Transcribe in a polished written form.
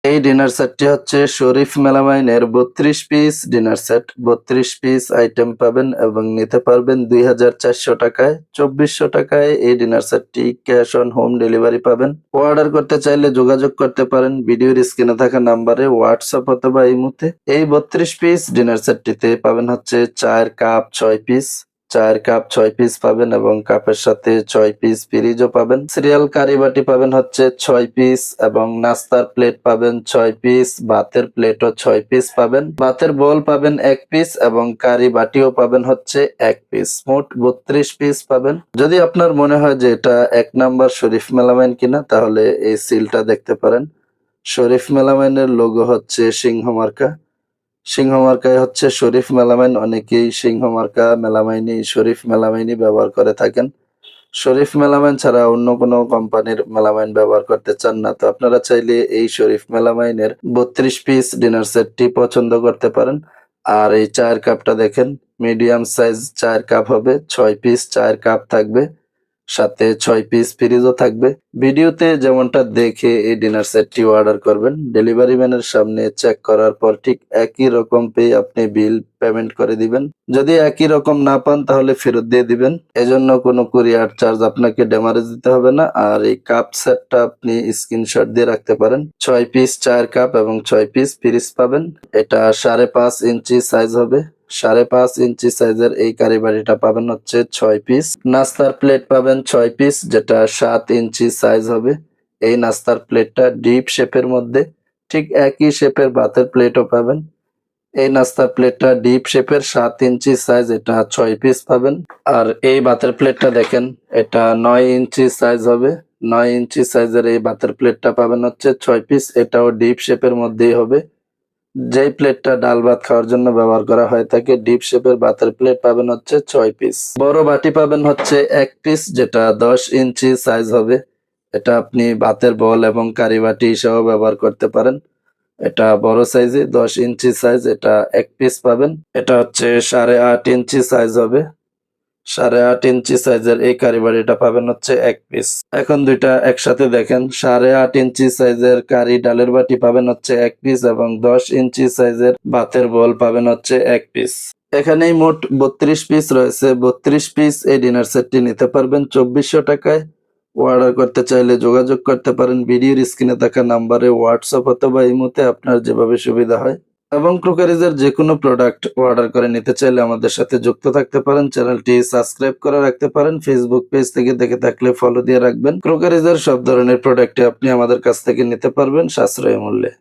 এই ডিনার সেটটি হচ্ছে শরীফ মেলামাইনের ৩২ piece dinner set. ৩২ piece item পাবেন এবং নিতে পারবেন ২,৪০০ টাকায়। ২,৪০০ টাকায় এই ডিনার সেটটি ক্যাশ অন হোম ডেলিভারি পাবেন। অর্ডার করতে চাইলে যোগাযোগ করতে পারেন ভিডিওর স্ক্রিনে থাকা নাম্বারে হোয়াটসঅ্যাপ অথবা ইমোতে। এই ৩২ পিস ডিনার সেটটিতে পাবেন হচ্ছে চায়ের কাপ ৬ পিস, চায়ের কাপ ৬ পিস পাবেন এবং কাপের সাথে ৬ পিস ফ্রিজও পাবেন। সিরিয়াল কারি বাটি পাবেন হচ্ছে ৬ পিস এবং নাস্তার প্লেট পাবেন ৬ পিস, ভাতের প্লেটও ৬ পিস পাবেন। ভাতের বোল পাবেন ১ পিস এবং কারি বাটিও পাবেন হচ্ছে ১ পিস। মোট ৩২ পিস পাবেন। যদি আপনার মনে হয় যে এটা ১ নাম্বার শরীফ মেলামাইন কিনা তাহলে এই সিলটা দেখতে পারেন। শরীফ মেলামাইনের লোগো হচ্ছে সিংহ মার্কা। সিংহ মার্কায় হচ্ছে শরীফ মেলামাইন। অনেকেই সিংহ মার্কা মেলামাইনই শরীফ মেলামাইনই ব্যবহার করে থাকেন। শরীফ মেলামাইন ছাড়া অন্য কোনো কোম্পানির মেলামাইন ব্যবহার করতে চান না তো আপনারা চাইলে এই শরীফ মেলামাইনের ৩২ পিস ডিনার সেটটি পছন্দ করতে পারেন। আর এই চায়ের কাপটা দেখেন, মিডিয়াম সাইজ চায়ের কাপ হবে, ৬ পিস চায়ের কাপ থাকবে, সাথে ৬ পিস ফ্রিজও থাকবে। ভিডিওতে যেমনটা দেখে এই ডিনার সেটটি অর্ডার করবেন। ডেলিভারি ম্যানের সামনে চেক করার পর ঠিক একই রকম পেয়ে আপনি বিল পেমেন্ট করে দিবেন। যদি একই রকম না পান তাহলে ফেরত দিয়ে দিবেন। এজন্য কোনো কুরিয়ার চার্জ আপনাকে ডেমারেজ দিতে হবে না। আর এই কাপ সেটটা আপনি স্ক্রিনশট দিয়ে রাখতে পারেন। ৬ পিস চায়ের কাপ এবং ৬ পিস ফ্রিজ পাবেন। এটা ৫.৫ ইঞ্চি সাইজ হবে। ৫.৫ ইঞ্চি সাইজের এই কারি বাটিটা পাবেন হচ্ছে ৬ পিস। নাস্তার প্লেট পাবেন ৬ পিস যেটা ৭ ইঞ্চি সাইজ হবে। এই নাস্তার প্লেটটা ডিপ শেপের মধ্যে, ঠিক একই শেপের ভাতের প্লেটও পাবেন। এই নাস্তার প্লেটটা ডিপ শেপের ৭ ইঞ্চি সাইজ, এটা ৬ পিস পাবেন। আর এই ভাতের প্লেটটা দেখেন, এটা ৯ ইঞ্চি সাইজ হবে। ৯ ইঞ্চি সাইজের এই ভাতের প্লেটটা পাবেন হচ্ছে ৬ পিস। এটাও ডিপ শেপের মধ্যেই হবে। যেই প্লেটটা ডাল ভাত খাওয়ার জন্য ব্যবহার করা হয় থাকে, ডিপ শেপের ভাতের প্লেট পাবেন হচ্ছে ৬ পিস। বড় বাটি পাবেন হচ্ছে ১ পিস যেটা ১০ ইঞ্চি সাইজ হবে। এটা আপনি ভাতের বল এবং কারি বাটি হিসেবেও ব্যবহার করতে পারেন। এটা বড় সাইজে ১০ ইঞ্চি সাইজ, এটা ১ পিস পাবেন। এটা হচ্ছে ৮.৫ ইঞ্চি সাইজ হবে। ৮.৫ ইঞ্চি সাইজের এই কারি বাটিটা পাবেন হচ্ছে ১ পিস। এখন দুইটা একসাথে দেখেন, ৮.৫ ইঞ্চি সাইজের কারি ডালের বাটি পাবেন হচ্ছে ১ পিস এবং ১০ ইঞ্চি সাইজের ভাতের বল পাবেন হচ্ছে ১ পিস। এখানেই মোট ৩২ পিস রয়েছে। ৩২ পিস এই ডিনার সেটটি নিতে পারবেন ২৪০০ টাকায়। অর্ডার করতে চাইলে যোগাযোগ করতে পারেন ভিডিওর স্ক্রিনে থাকা নাম্বারে হোয়াটসঅ্যাপ অথবা ইমোতে, আপনার যেভাবে সুবিধা হয়। এবং ক্রোকারিজের যেকোনো প্রোডাক্ট অর্ডার করে নিতে চাইলে আমাদের সাথে যুক্ত থাকতে পারেন। চ্যানেলটি সাবস্ক্রাইব করে রাখতে পারেন। ফেসবুক পেজ থেকে দেখে থাকলে ফলো দিয়ে রাখবেন। ক্রোকারিজের সব ধরনের প্রোডাক্টে আপনি আমাদের কাছ থেকে নিতে পারবেন সাশ্রয়ী মূল্যে।